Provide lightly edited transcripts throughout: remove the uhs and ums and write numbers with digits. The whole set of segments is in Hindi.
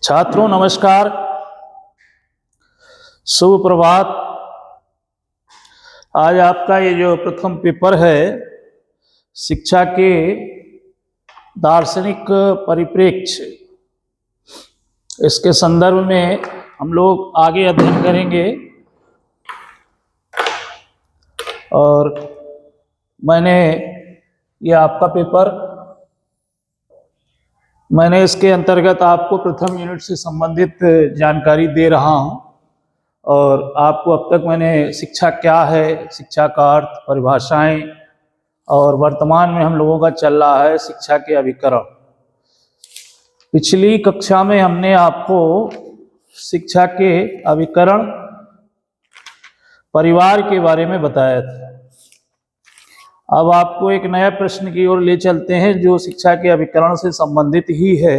छात्रों नमस्कार, शुभ प्रभात। आज आपका ये जो प्रथम पेपर है शिक्षा के दार्शनिक परिप्रेक्ष्य, इसके संदर्भ में हम लोग आगे अध्ययन करेंगे। और मैंने ये आपका पेपर इसके अंतर्गत आपको प्रथम यूनिट से संबंधित जानकारी दे रहा हूँ। और आपको अब तक मैंने शिक्षा क्या है, शिक्षा का अर्थ, परिभाषाएं, और वर्तमान में हम लोगों का चल रहा है शिक्षा के अभिकरण। पिछली कक्षा में हमने आपको शिक्षा के अभिकरण परिवार के बारे में बताया था। अब आपको एक नया प्रश्न की ओर ले चलते हैं जो शिक्षा के अभिकरण से संबंधित ही है,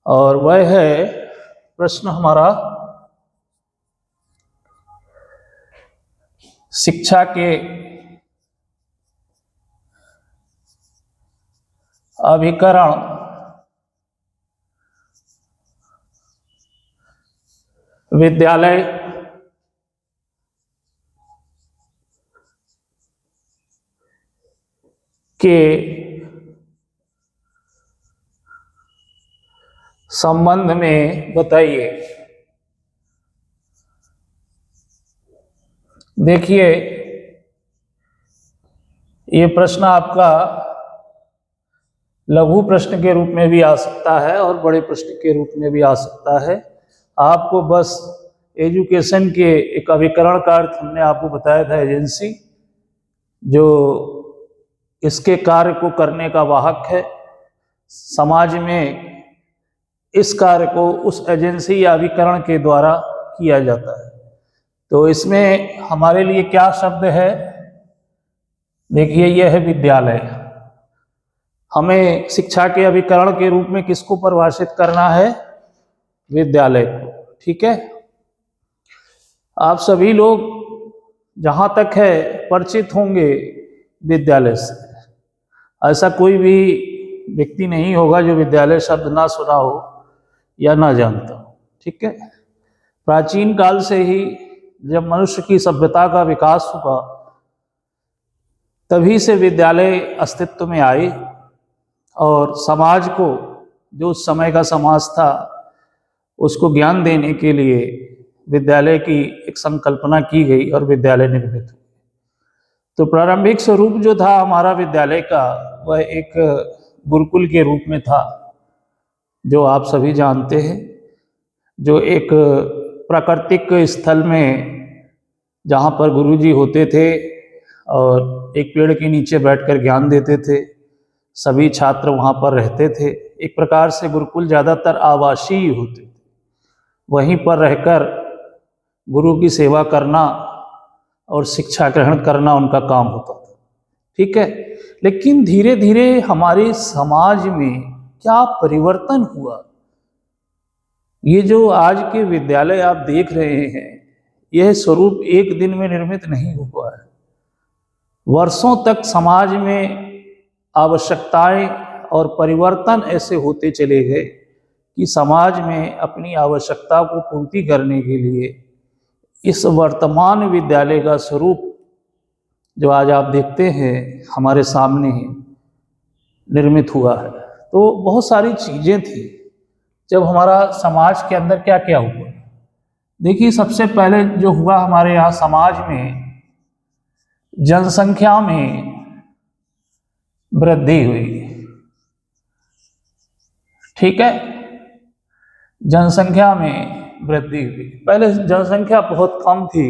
और वह है प्रश्न हमारा शिक्षा के अभिकरण विद्यालय के संबंध में बताइए। देखिए, ये प्रश्न आपका लघु प्रश्न के रूप में भी आ सकता है और बड़े प्रश्न के रूप में भी आ सकता है। आपको बस एजुकेशन के एक अभिकरण का अर्थ हमने आपको बताया था, एजेंसी जो इसके कार्य को करने का वाहक है। समाज में इस कार्य को उस एजेंसी या अभिकरण के द्वारा किया जाता है। तो इसमें हमारे लिए क्या शब्द है? देखिए, यह है विद्यालय। हमें शिक्षा के अभिकरण के रूप में किसको परिभाषित करना है? विद्यालय को। ठीक है, आप सभी लोग जहाँ तक है परिचित होंगे विद्यालय से। ऐसा कोई भी व्यक्ति नहीं होगा जो विद्यालय शब्द ना सुना हो या ना जानता हो। ठीक है, प्राचीन काल से ही जब मनुष्य की सभ्यता का विकास हुआ तभी से विद्यालय अस्तित्व में आए, और समाज को, जो उस समय का समाज था, उसको ज्ञान देने के लिए विद्यालय की एक संकल्पना की गई और विद्यालय निर्मित हुए। तो प्रारंभिक स्वरूप जो था हमारा विद्यालय का, वह एक गुरुकुल के रूप में था, जो आप सभी जानते हैं, जो एक प्राकृतिक स्थल में जहाँ पर गुरुजी होते थे और एक पेड़ के नीचे बैठकर ज्ञान देते थे। सभी छात्र वहाँ पर रहते थे। एक प्रकार से गुरुकुल ज़्यादातर आवासीय होते थे, वहीं पर रहकर गुरु की सेवा करना और शिक्षा ग्रहण करना उनका काम होता था। ठीक है, लेकिन धीरे धीरे हमारे समाज में क्या परिवर्तन हुआ? ये जो आज के विद्यालय आप देख रहे हैं, यह स्वरूप एक दिन में निर्मित नहीं हुआ है। वर्षों तक समाज में आवश्यकताएं और परिवर्तन ऐसे होते चले गए कि समाज में अपनी आवश्यकता को पूर्ति करने के लिए इस वर्तमान विद्यालय का स्वरूप जो आज आप देखते हैं हमारे सामने निर्मित हुआ है। तो बहुत सारी चीज़ें थी जब हमारा समाज के अंदर क्या क्या हुआ। देखिए, सबसे पहले जो हुआ हमारे यहाँ समाज में, जनसंख्या में वृद्धि हुई। ठीक है, जनसंख्या में वृद्धि हुई। पहले जनसंख्या बहुत कम थी,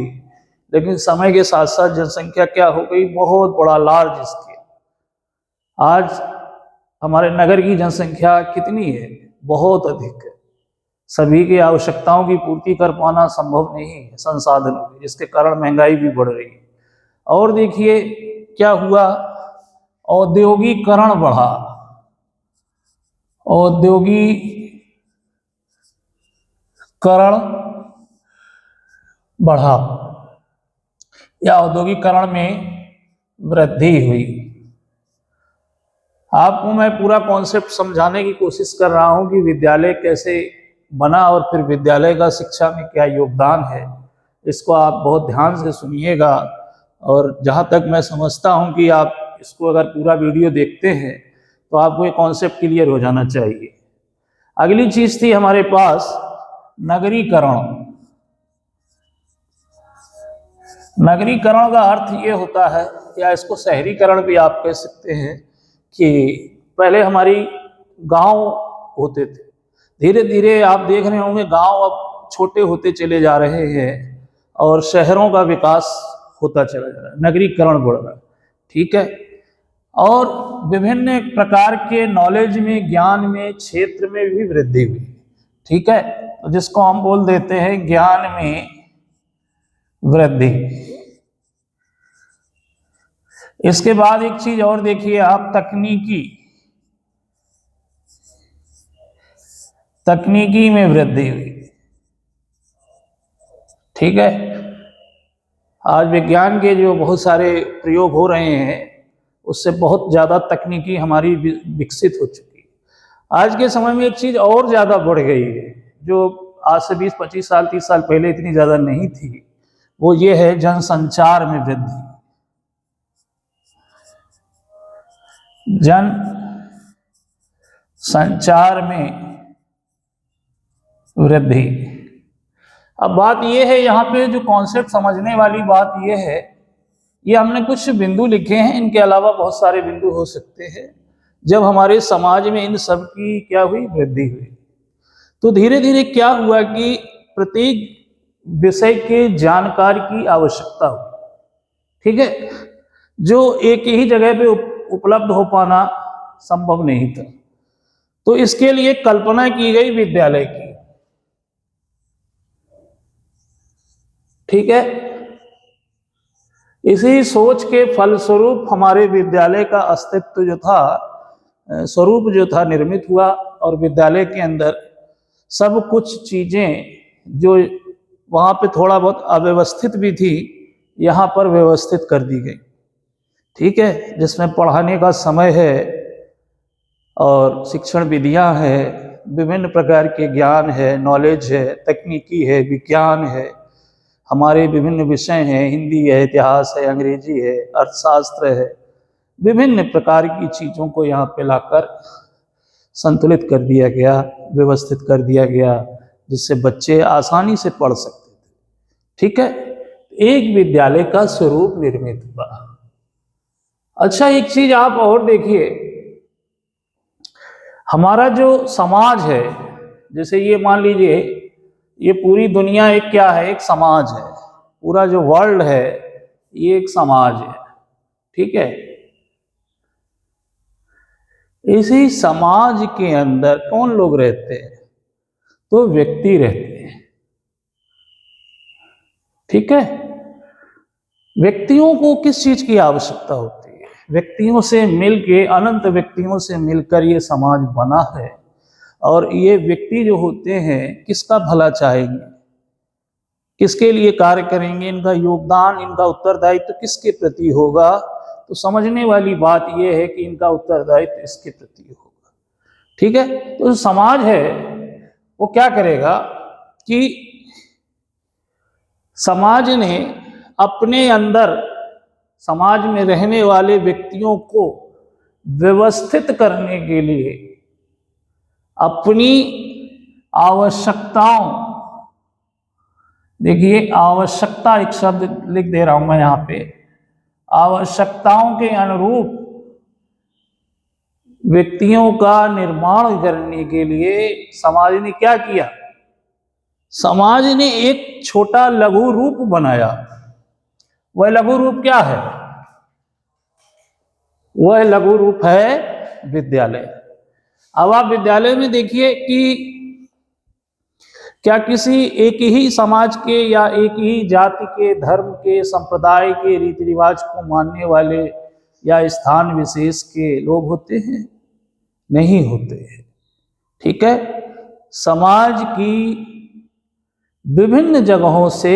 लेकिन समय के साथ साथ जनसंख्या क्या हो गई? बहुत बड़ा लार्ज स्केल। आज हमारे नगर की जनसंख्या कितनी है? बहुत अधिक है। सभी की आवश्यकताओं की पूर्ति कर पाना संभव नहीं है संसाधनों की, जिसके कारण महंगाई भी बढ़ रही है। और देखिए क्या हुआ? औद्योगिकरण बढ़ा। औद्योगिकरण बढ़ा या औद्योगिकरण में वृद्धि हुई। आपको मैं पूरा कॉन्सेप्ट समझाने की कोशिश कर रहा हूं कि विद्यालय कैसे बना और फिर विद्यालय का शिक्षा में क्या योगदान है। इसको आप बहुत ध्यान से सुनिएगा, और जहां तक मैं समझता हूं कि आप इसको अगर पूरा वीडियो देखते हैं तो आपको ये कॉन्सेप्ट क्लियर हो जाना चाहिए। अगली चीज थी हमारे पास नगरीकरण। नगरीकरण का अर्थ ये होता है, या इसको शहरीकरण भी आप कह सकते हैं, कि पहले हमारी गांव होते थे, धीरे धीरे आप देख रहे होंगे गांव अब छोटे होते चले जा रहे हैं और शहरों का विकास होता चला जा रहा है, नगरीकरण बढ़ रहा है। ठीक है। और विभिन्न प्रकार के नॉलेज में, ज्ञान में, क्षेत्र में भी वृद्धि हुई। ठीक है। तो जिसको हम बोल देते हैं ज्ञान में वृद्धि। इसके बाद एक चीज और देखिए आप, तकनीकी में वृद्धि हुई। ठीक है। आज विज्ञान के जो बहुत सारे प्रयोग हो रहे हैं उससे बहुत ज्यादा तकनीकी हमारी विकसित हो चुकी है। आज के समय में एक चीज और ज्यादा बढ़ गई है, जो आज से 20-25 साल 30 साल पहले इतनी ज्यादा नहीं थी, वो ये है जनसंचार में वृद्धि। जन संचार में वृद्धि। अब बात यह है, यहाँ पे जो कॉन्सेप्ट समझने वाली बात यह है, ये हमने कुछ बिंदु लिखे हैं, इनके अलावा बहुत सारे बिंदु हो सकते हैं। जब हमारे समाज में इन सब की क्या हुई, वृद्धि हुई, तो धीरे धीरे क्या हुआ कि प्रत्येक विषय के जानकार की आवश्यकता हुई। ठीक है। जो एक ही जगह पे उपलब्ध हो पाना संभव नहीं था, तो इसके लिए कल्पना की गई विद्यालय की। ठीक है। इसी सोच के फलस्वरूप हमारे विद्यालय का अस्तित्व जो था, स्वरूप जो था, निर्मित हुआ, और विद्यालय के अंदर सब कुछ चीजें जो वहां पे थोड़ा बहुत अव्यवस्थित भी थी, यहाँ पर व्यवस्थित कर दी गई। ठीक है। जिसमें पढ़ाने का समय है और शिक्षण विधियां हैं, विभिन्न प्रकार के ज्ञान है, नॉलेज है, तकनीकी है, विज्ञान है, हमारे विभिन्न विषय हैं, हिंदी है, इतिहास है, अंग्रेजी है, अर्थशास्त्र है, विभिन्न प्रकार की चीज़ों को यहाँ पे लाकर संतुलित कर दिया गया, व्यवस्थित कर दिया गया, जिससे बच्चे आसानी से पढ़ सकते थे। ठीक है। एक विद्यालय का स्वरूप निर्मित हुआ। अच्छा, एक चीज आप और देखिए, हमारा जो समाज है, जैसे ये मान लीजिए, ये पूरी दुनिया एक क्या है, एक समाज है। पूरा जो वर्ल्ड है ये एक समाज है। ठीक है। इसी समाज के अंदर कौन लोग रहते हैं, तो व्यक्ति रहते हैं। ठीक है। व्यक्तियों को किस चीज की आवश्यकता होती है, व्यक्तियों से मिलके, अनंत व्यक्तियों से मिलकर ये समाज बना है। और ये व्यक्ति जो होते हैं किसका भला चाहेंगे, किसके लिए कार्य करेंगे, इनका योगदान, इनका उत्तरदायित्व किसके प्रति होगा, तो समझने वाली बात यह है कि इनका उत्तरदायित्व इसके प्रति होगा। ठीक है। तो जो समाज है वो क्या करेगा कि समाज ने अपने अंदर, समाज में रहने वाले व्यक्तियों को व्यवस्थित करने के लिए अपनी आवश्यकताओं, देखिए आवश्यकता एक शब्द लिख दे रहा हूं मैं यहाँ पे, आवश्यकताओं के अनुरूप व्यक्तियों का निर्माण करने के लिए समाज ने क्या किया, समाज ने एक छोटा लघु रूप बनाया। वह लघु रूप क्या है, वह लघु रूप है विद्यालय। अब आप विद्यालय में देखिए कि क्या किसी एक ही समाज के या एक ही जाति के, धर्म के, संप्रदाय के, रीति रिवाज को मानने वाले या स्थान विशेष के लोग होते हैं, नहीं होते हैं। ठीक है। समाज की विभिन्न जगहों से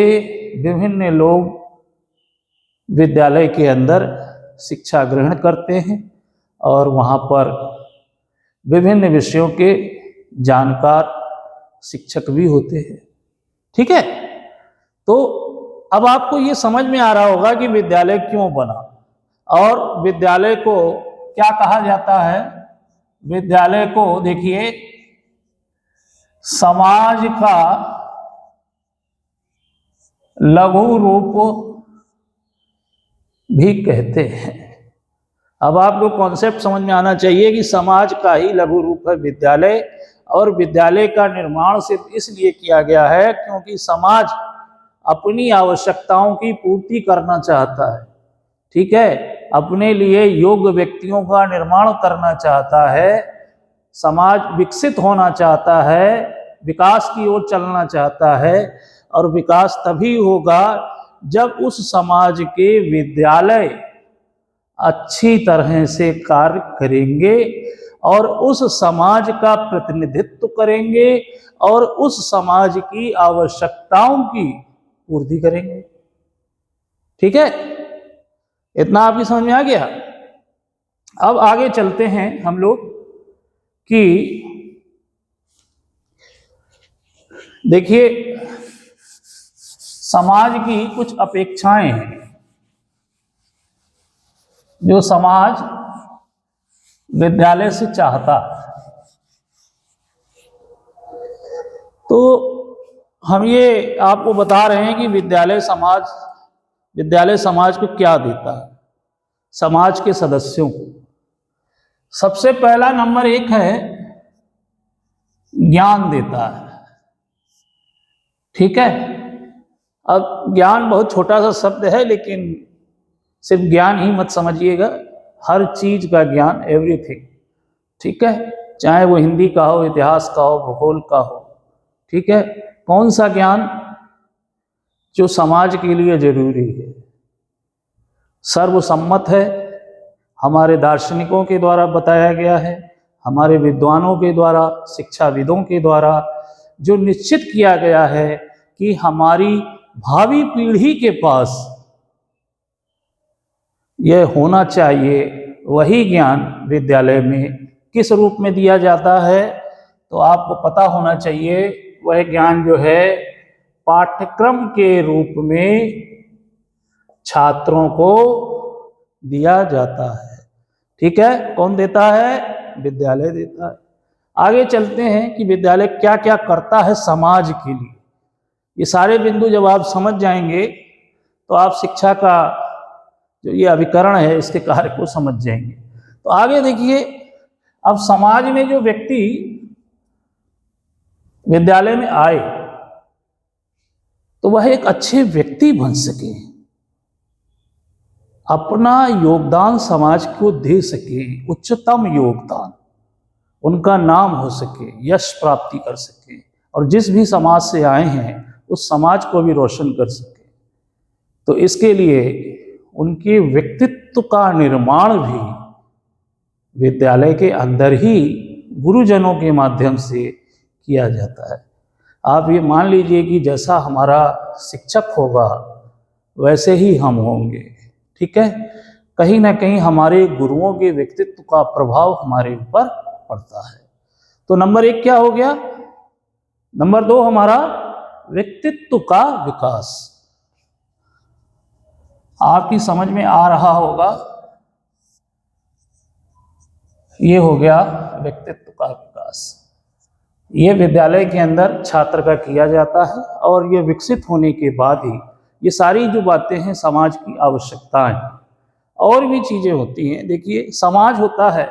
विभिन्न लोग विद्यालय के अंदर शिक्षा ग्रहण करते हैं और वहाँ पर विभिन्न विषयों के जानकार शिक्षक भी होते हैं। ठीक है, तो अब आपको ये समझ में आ रहा होगा कि विद्यालय क्यों बना और विद्यालय को क्या कहा जाता है। विद्यालय को देखिए समाज का लघु रूप भी कहते हैं। अब आपको कॉन्सेप्ट समझ में आना चाहिए कि समाज का ही लघु रूप है विद्यालय, और विद्यालय का निर्माण सिर्फ इसलिए किया गया है क्योंकि समाज अपनी आवश्यकताओं की पूर्ति करना चाहता है। ठीक है, अपने लिए योग्य व्यक्तियों का निर्माण करना चाहता है, समाज विकसित होना चाहता है, विकास की ओर चलना चाहता है, और विकास तभी होगा जब उस समाज के विद्यालय अच्छी तरह से कार्य करेंगे और उस समाज का प्रतिनिधित्व करेंगे और उस समाज की आवश्यकताओं की पूर्ति करेंगे। ठीक है, इतना आपकी समझ में आ गया। अब आगे चलते हैं हम लोग कि देखिए समाज की कुछ अपेक्षाएं हैं जो समाज विद्यालय से चाहता है। तो हम ये आपको बता रहे हैं कि विद्यालय समाज को क्या देता है, समाज के सदस्यों को। सबसे पहला नंबर 1 है ज्ञान देता है। ठीक है, अब ज्ञान बहुत छोटा सा शब्द है, लेकिन सिर्फ ज्ञान ही मत समझिएगा, हर चीज का ज्ञान, एवरीथिंग। ठीक है, चाहे वो हिंदी का हो, इतिहास का हो, भूगोल का हो। ठीक है, कौन सा ज्ञान जो समाज के लिए जरूरी है, सर्वसम्मत है, हमारे दार्शनिकों के द्वारा बताया गया है, हमारे विद्वानों के द्वारा, शिक्षाविदों के द्वारा जो निश्चित किया गया है कि हमारी भावी पीढ़ी के पास यह होना चाहिए, वही ज्ञान विद्यालय में किस रूप में दिया जाता है। तो आपको पता होना चाहिए वह ज्ञान जो है पाठ्यक्रम के रूप में छात्रों को दिया जाता है। ठीक है, कौन देता है? विद्यालय देता है। आगे चलते हैं कि विद्यालय क्या क्या करता है समाज के लिए। ये सारे बिंदु जब आप समझ जाएंगे तो आप शिक्षा का जो ये अभिकरण है इसके कार्य को समझ जाएंगे। तो आगे देखिए, अब समाज में जो व्यक्ति विद्यालय में आए तो वह एक अच्छे व्यक्ति बन सके, अपना योगदान समाज को दे सके, उच्चतम योगदान, उनका नाम हो सके, यश प्राप्ति कर सके, और जिस भी समाज से आए हैं उस समाज को भी रोशन कर सके। तो इसके लिए उनके व्यक्तित्व का निर्माण भी विद्यालय के अंदर ही गुरुजनों के माध्यम से किया जाता है। आप ये मान लीजिए कि जैसा हमारा शिक्षक होगा वैसे ही हम होंगे। ठीक है, कहीं ना कहीं हमारे गुरुओं के व्यक्तित्व का प्रभाव हमारे ऊपर पड़ता है। तो नंबर 1 क्या हो गया? नंबर 2 हमारा व्यक्तित्व का विकास। आपकी समझ में आ रहा होगा, ये हो गया व्यक्तित्व का विकास। ये विद्यालय के अंदर छात्र का किया जाता है और ये विकसित होने के बाद ही ये सारी जो बातें हैं समाज की आवश्यकताएं और भी चीजें होती हैं। देखिए, समाज होता है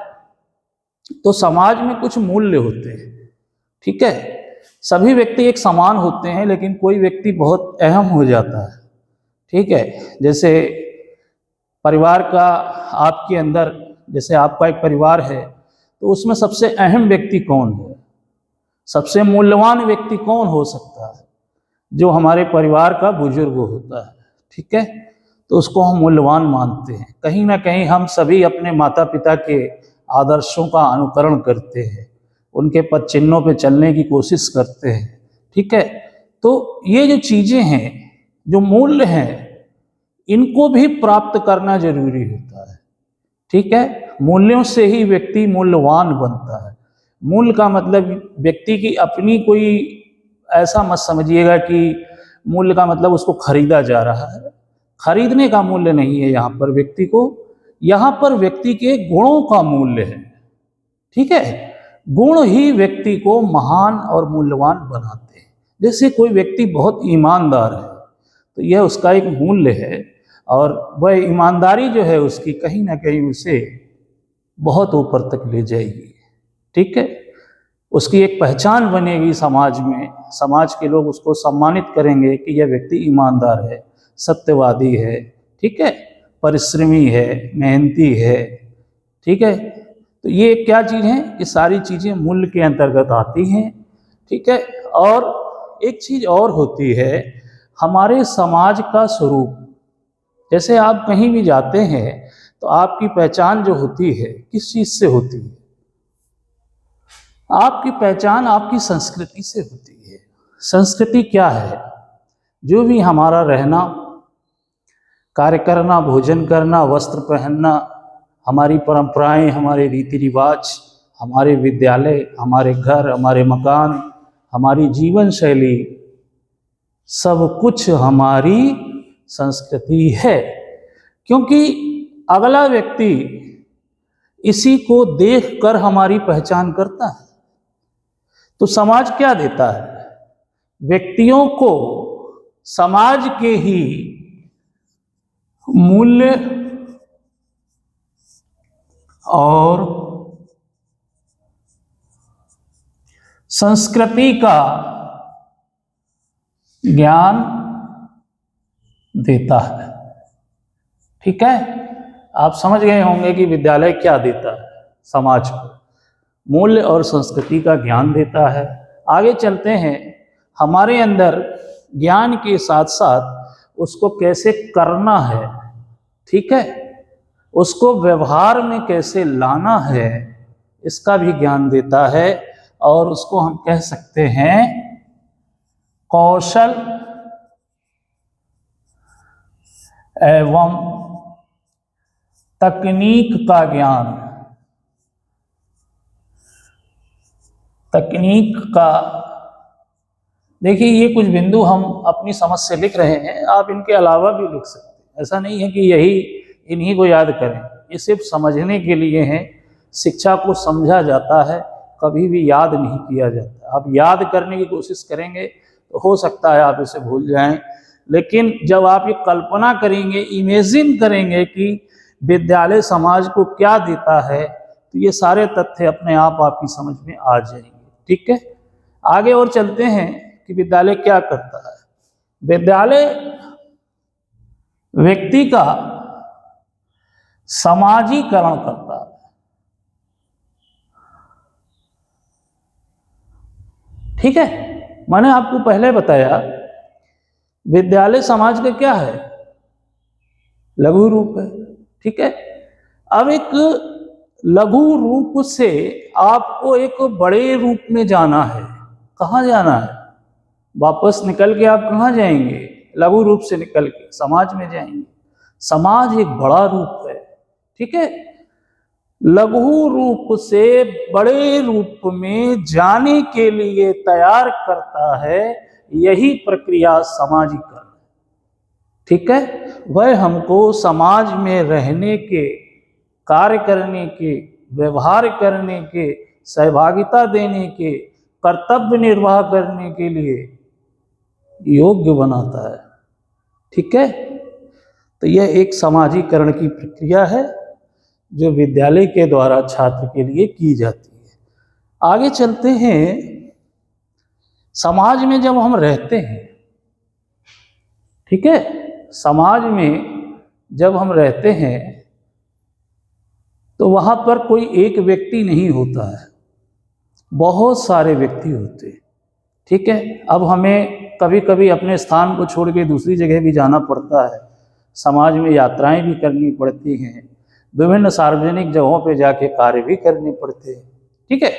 तो समाज में कुछ मूल्य होते हैं। ठीक है, सभी व्यक्ति एक समान होते हैं, लेकिन कोई व्यक्ति बहुत अहम हो जाता है। ठीक है, जैसे परिवार का आपके अंदर, जैसे आपका एक परिवार है तो उसमें सबसे अहम व्यक्ति कौन है, सबसे मूल्यवान व्यक्ति कौन हो सकता है? जो हमारे परिवार का बुजुर्ग होता है। ठीक है, तो उसको हम मूल्यवान मानते हैं। कहीं ना कहीं हम सभी अपने माता पिता के आदर्शों का अनुकरण करते हैं, उनके पद चिन्हों पे चलने की कोशिश करते हैं। ठीक है, तो ये जो चीजें हैं, जो मूल्य हैं, इनको भी प्राप्त करना जरूरी होता है। ठीक है, मूल्यों से ही व्यक्ति मूल्यवान बनता है। मूल्य का मतलब व्यक्ति की अपनी कोई, ऐसा मत समझिएगा कि मूल्य का मतलब उसको खरीदा जा रहा है। खरीदने का मूल्य नहीं है यहाँ पर व्यक्ति को, यहाँ पर व्यक्ति के गुणों का मूल्य है। ठीक है, गुण ही व्यक्ति को महान और मूल्यवान बनाते हैं। जैसे कोई व्यक्ति बहुत ईमानदार है तो यह उसका एक मूल्य है, और वह ईमानदारी जो है उसकी कहीं ना कहीं उसे बहुत ऊपर तक ले जाएगी। ठीक है, उसकी एक पहचान बनेगी समाज में, समाज के लोग उसको सम्मानित करेंगे कि यह व्यक्ति ईमानदार है, सत्यवादी है, ठीक है, परिश्रमी है, मेहनती है। ठीक है, तो ये क्या चीज़ है, ये सारी चीज़ें मूल्य के अंतर्गत आती हैं। ठीक है, और एक चीज़ और होती है हमारे समाज का स्वरूप। जैसे आप कहीं भी जाते हैं तो आपकी पहचान जो होती है किस चीज़ से होती है? आपकी पहचान आपकी संस्कृति से होती है। संस्कृति क्या है? जो भी हमारा रहना, कार्य करना, भोजन करना, वस्त्र पहनना, हमारी परंपराएं, हमारे रीति रिवाज, हमारे विद्यालय, हमारे घर, हमारे मकान, हमारी जीवन शैली, सब कुछ हमारी संस्कृति है। क्योंकि अगला व्यक्ति इसी को देखकर हमारी पहचान करता है। तो समाज क्या देता है? व्यक्तियों को समाज के ही मूल्य और संस्कृति का ज्ञान देता है। ठीक है, आप समझ गए होंगे कि विद्यालय क्या देता है समाज को, मूल्य और संस्कृति का ज्ञान देता है। आगे चलते हैं, हमारे अंदर ज्ञान के साथ साथ उसको कैसे करना है, ठीक है, उसको व्यवहार में कैसे लाना है, इसका भी ज्ञान देता है। और उसको हम कह सकते हैं कौशल एवं तकनीक का ज्ञान। तकनीक का, देखिए ये कुछ बिंदु हम अपनी समझ से लिख रहे हैं, आप इनके अलावा भी लिख सकते हैं। ऐसा नहीं है कि यही इन्हीं को याद करें, ये सिर्फ समझने के लिए हैं। शिक्षा को समझा जाता है, कभी भी याद नहीं किया जाता। आप याद करने की कोशिश करेंगे तो हो सकता है आप इसे भूल जाएं, लेकिन जब आप ये कल्पना करेंगे, इमेजिन करेंगे कि विद्यालय समाज को क्या देता है, तो ये सारे तथ्य अपने आप आपकी समझ में आ जाएंगे। ठीक है, आगे और चलते हैं कि विद्यालय क्या करता है। विद्यालय व्यक्ति का समाजीकरण करता है। ठीक है, मैंने आपको पहले बताया विद्यालय समाज का क्या है, लघु रूप है। ठीक है, अब एक लघु रूप से आपको एक बड़े रूप में जाना है। कहाँ जाना है? वापस निकल के आप कहाँ जाएंगे? लघु रूप से निकल के समाज में जाएंगे। समाज एक बड़ा रूप है। ठीक है, लघु रूप से बड़े रूप में जाने के लिए तैयार करता है, यही प्रक्रिया समाजीकरण। ठीक है, वह हमको समाज में रहने के, कार्य करने के, व्यवहार करने के, सहभागिता देने के, कर्तव्य निर्वाह करने के लिए योग्य बनाता है। ठीक है, तो यह एक समाजीकरण की प्रक्रिया है जो विद्यालय के द्वारा छात्र के लिए की जाती है। आगे चलते हैं, समाज में जब हम रहते हैं, ठीक है, समाज में जब हम रहते हैं तो वहाँ पर कोई एक व्यक्ति नहीं होता है, बहुत सारे व्यक्ति होते हैं। ठीक है, अब हमें कभी कभी अपने स्थान को छोड़ के दूसरी जगह भी जाना पड़ता है, समाज में यात्राएं भी करनी पड़ती हैं, विभिन्न सार्वजनिक जगहों पे जाके कार्य भी करने पड़ते हैं। ठीक है,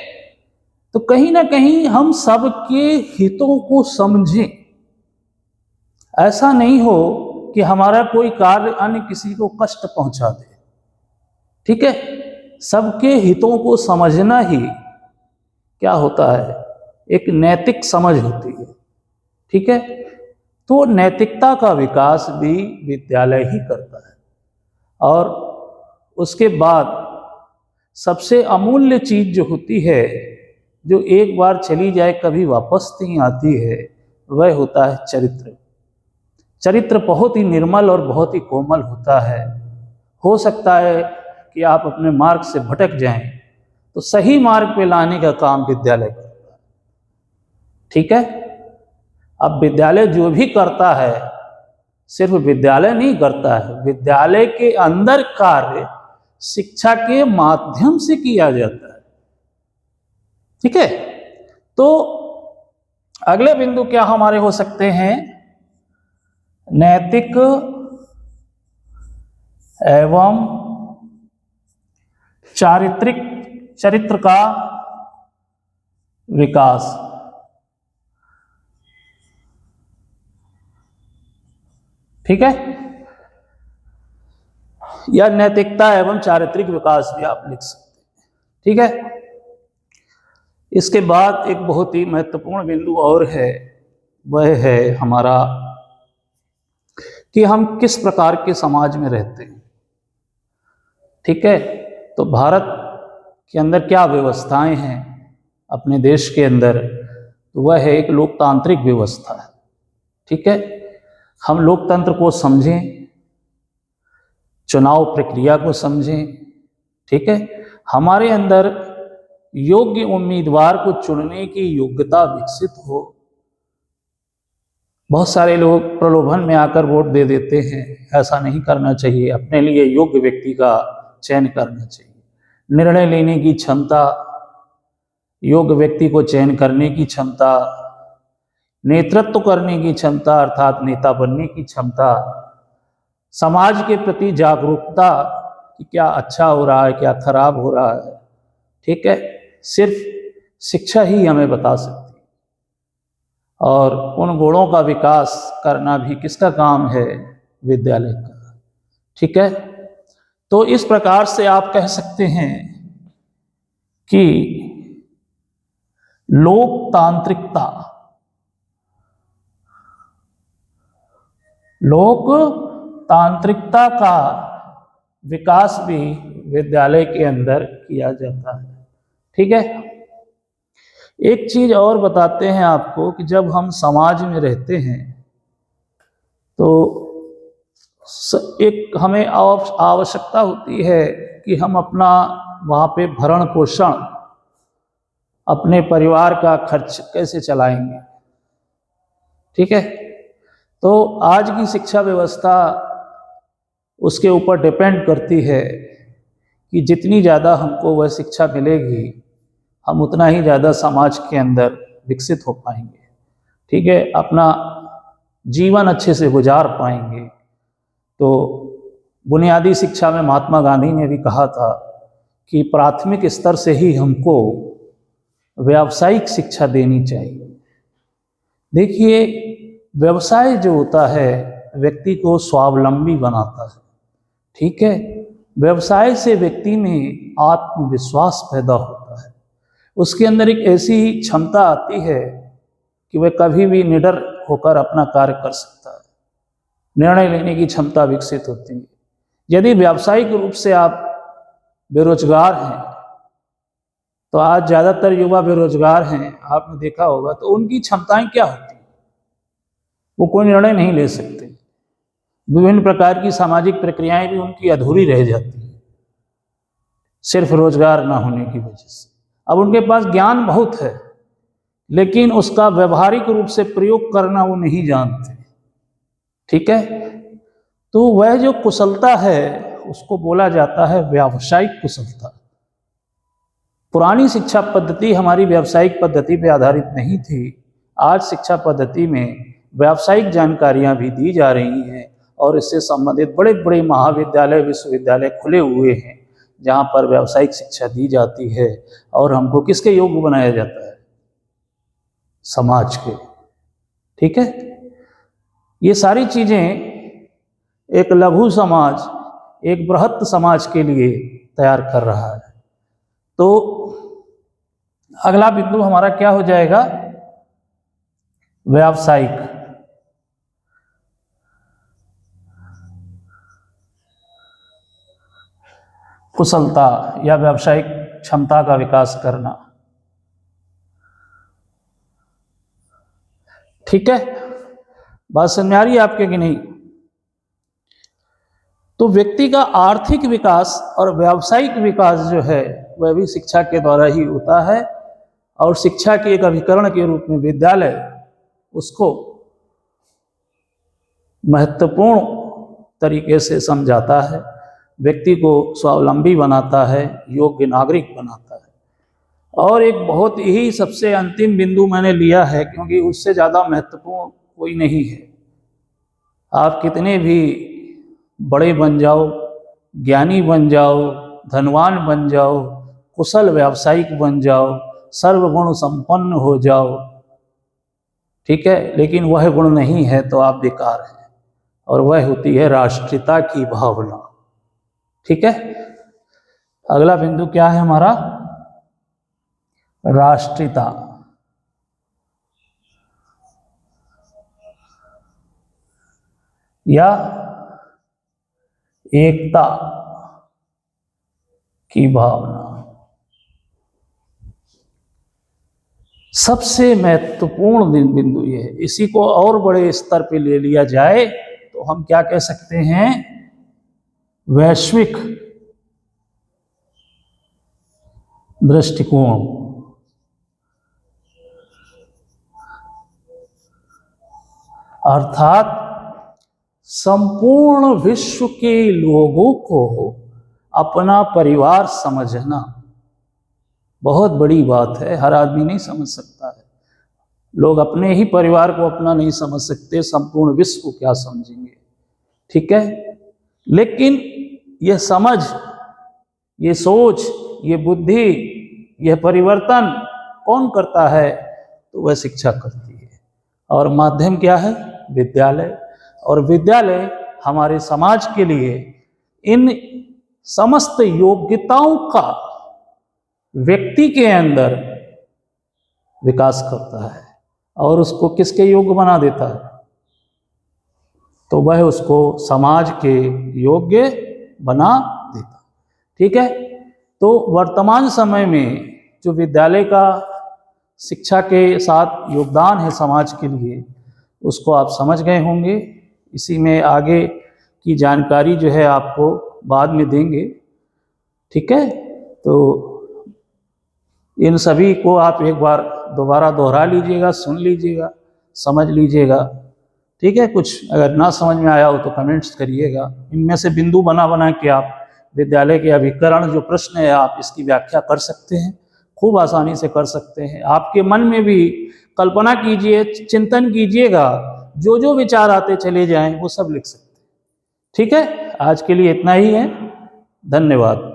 तो कहीं ना कहीं हम सबके हितों को समझें। ऐसा नहीं हो कि हमारा कोई कार्य अन्य किसी को कष्ट पहुंचा दे। ठीक है, सबके हितों को समझना ही क्या होता है, एक नैतिक समझ होती है। ठीक है, तो नैतिकता का विकास भी विद्यालय ही करता है। और उसके बाद सबसे अमूल्य चीज जो होती है, जो एक बार चली जाए कभी वापस नहीं आती है, वह होता है चरित्र। चरित्र बहुत ही निर्मल और बहुत ही कोमल होता है। हो सकता है कि आप अपने मार्ग से भटक जाएं, तो सही मार्ग पे लाने का काम विद्यालय करता है। ठीक है, अब विद्यालय जो भी करता है, सिर्फ विद्यालय नहीं करता है, विद्यालय के अंदर कार्य शिक्षा के माध्यम से किया जाता है। ठीक है, तो अगले बिंदु क्या हमारे हो सकते हैं, नैतिक एवं चारित्रिक चरित्र का विकास। ठीक है, या नैतिकता एवं चारित्रिक विकास भी आप लिख सकते हैं। ठीक है, इसके बाद एक बहुत ही महत्वपूर्ण बिंदु और है, वह है हमारा कि हम किस प्रकार के समाज में रहते हैं। ठीक है, तो भारत के अंदर क्या व्यवस्थाएं हैं अपने देश के अंदर, तो वह है एक लोकतांत्रिक व्यवस्था है। ठीक है, हम लोकतंत्र को समझें, चुनाव प्रक्रिया को समझें। ठीक है, हमारे अंदर योग्य उम्मीदवार को चुनने की योग्यता विकसित हो। बहुत सारे लोग प्रलोभन में आकर वोट दे देते हैं, ऐसा नहीं करना चाहिए। अपने लिए योग्य व्यक्ति का चयन करना चाहिए। निर्णय लेने की क्षमता, योग्य व्यक्ति को चयन करने की क्षमता, नेतृत्व करने की क्षमता अर्थात नेता बनने की क्षमता, समाज के प्रति जागरूकता कि क्या अच्छा हो रहा है क्या खराब हो रहा है। ठीक है, सिर्फ शिक्षा ही हमें बता सकती है। और उन गुणों का विकास करना भी किसका काम है, विद्यालय का। ठीक है, तो इस प्रकार से आप कह सकते हैं कि लोकतांत्रिकता, लोकतांत्रिकता का विकास भी विद्यालय के अंदर किया जाता है। ठीक है, एक चीज और बताते हैं आपको कि जब हम समाज में रहते हैं तो एक हमें आवश्यकता होती है कि हम अपना वहाँ पे भरण पोषण, अपने परिवार का खर्च कैसे चलाएंगे। ठीक है, तो आज की शिक्षा व्यवस्था उसके ऊपर डिपेंड करती है कि जितनी ज़्यादा हमको वह शिक्षा मिलेगी, हम उतना ही ज़्यादा समाज के अंदर विकसित हो पाएंगे। ठीक है, अपना जीवन अच्छे से गुजार पाएंगे। तो बुनियादी शिक्षा में महात्मा गांधी ने भी कहा था कि प्राथमिक स्तर से ही हमको व्यावसायिक शिक्षा देनी चाहिए। देखिए, व्यवसाय जो होता है व्यक्ति को स्वावलंबी बनाता है। ठीक है, व्यवसाय से व्यक्ति में आत्मविश्वास पैदा होता है। उसके अंदर एक ऐसी क्षमता आती है कि वह कभी भी निडर होकर अपना कार्य कर सकता है। निर्णय लेने की क्षमता विकसित होती है। यदि व्यावसायिक रूप से आप बेरोजगार हैं, तो आज ज़्यादातर युवा बेरोजगार हैं, आपने देखा होगा, तो उनकी क्षमताएं क्या होती हैं, वो कोई निर्णय नहीं ले सकते। विभिन्न प्रकार की सामाजिक प्रक्रियाएं भी उनकी अधूरी रह जाती हैं, सिर्फ रोजगार ना होने की वजह से। अब उनके पास ज्ञान बहुत है, लेकिन उसका व्यवहारिक रूप से प्रयोग करना वो नहीं जानते। ठीक है, तो वह जो कुशलता है उसको बोला जाता है व्यावसायिक कुशलता। पुरानी शिक्षा पद्धति हमारी व्यावसायिक पद्धति पर आधारित नहीं थी। आज शिक्षा पद्धति में व्यावसायिक जानकारियां भी दी जा रही हैं और इससे संबंधित बड़े बड़े महाविद्यालय विश्वविद्यालय खुले हुए हैं जहां पर व्यावसायिक शिक्षा दी जाती है और हमको किसके योग्य बनाया जाता है, समाज के। ठीक है, ये सारी चीजें एक लघु समाज एक बृहत् समाज के लिए तैयार कर रहा है। तो अगला बिंदु हमारा क्या हो जाएगा? व्यावसायिक। कुशलता या व्यावसायिक क्षमता का विकास करना। ठीक है, बात समझ आ रही है आपके कि नहीं? तो व्यक्ति का आर्थिक विकास और व्यावसायिक विकास जो है वह भी शिक्षा के द्वारा ही होता है, और शिक्षा के एक अभिकरण के रूप में विद्यालय उसको महत्वपूर्ण तरीके से समझाता है, व्यक्ति को स्वावलंबी बनाता है, योग्य नागरिक बनाता है। और एक बहुत ही सबसे अंतिम बिंदु मैंने लिया है, क्योंकि उससे ज़्यादा महत्वपूर्ण कोई नहीं है। आप कितने भी बड़े बन जाओ, ज्ञानी बन जाओ, धनवान बन जाओ, कुशल व्यावसायिक बन जाओ, सर्वगुण संपन्न हो जाओ, ठीक है, लेकिन वह गुण नहीं है तो आप बेकार हैं, और वह होती है राष्ट्रीयता की भावना। ठीक है, अगला बिंदु क्या है हमारा? राष्ट्रीयता। या एकता की भावना। सबसे महत्वपूर्ण बिंदु ये है। इसी को और बड़े स्तर पे ले लिया जाए तो हम क्या कह सकते हैं? वैश्विक दृष्टिकोण। अर्थात संपूर्ण विश्व के लोगों को अपना परिवार समझना बहुत बड़ी बात है। हर आदमी नहीं समझ सकता है। लोग अपने ही परिवार को अपना नहीं समझ सकते, संपूर्ण विश्व को क्या समझेंगे? ठीक है, लेकिन यह समझ, ये सोच, ये बुद्धि, यह परिवर्तन कौन करता है? तो वह शिक्षा करती है। और माध्यम क्या है? विद्यालय। और विद्यालय हमारे समाज के लिए इन समस्त योग्यताओं का व्यक्ति के अंदर विकास करता है, और उसको किसके योग्य बना देता है? तो वह उसको समाज के योग्य बना देता। ठीक है, तो वर्तमान समय में जो विद्यालय का शिक्षा के साथ योगदान है समाज के लिए, उसको आप समझ गए होंगे। इसी में आगे की जानकारी जो है आपको बाद में देंगे। ठीक है, तो इन सभी को आप एक बार दोबारा दोहरा लीजिएगा, सुन लीजिएगा, समझ लीजिएगा। ठीक है, कुछ अगर ना समझ में आया हो तो कमेंट्स करिएगा। इनमें से बिंदु बना बना के आप विद्यालय के अभिकरण जो प्रश्न है आप इसकी व्याख्या कर सकते हैं, खूब आसानी से कर सकते हैं। आपके मन में भी कल्पना कीजिए, चिंतन कीजिएगा, जो जो विचार आते चले जाएं वो सब लिख सकते हैं। ठीक है, आज के लिए इतना ही है। धन्यवाद।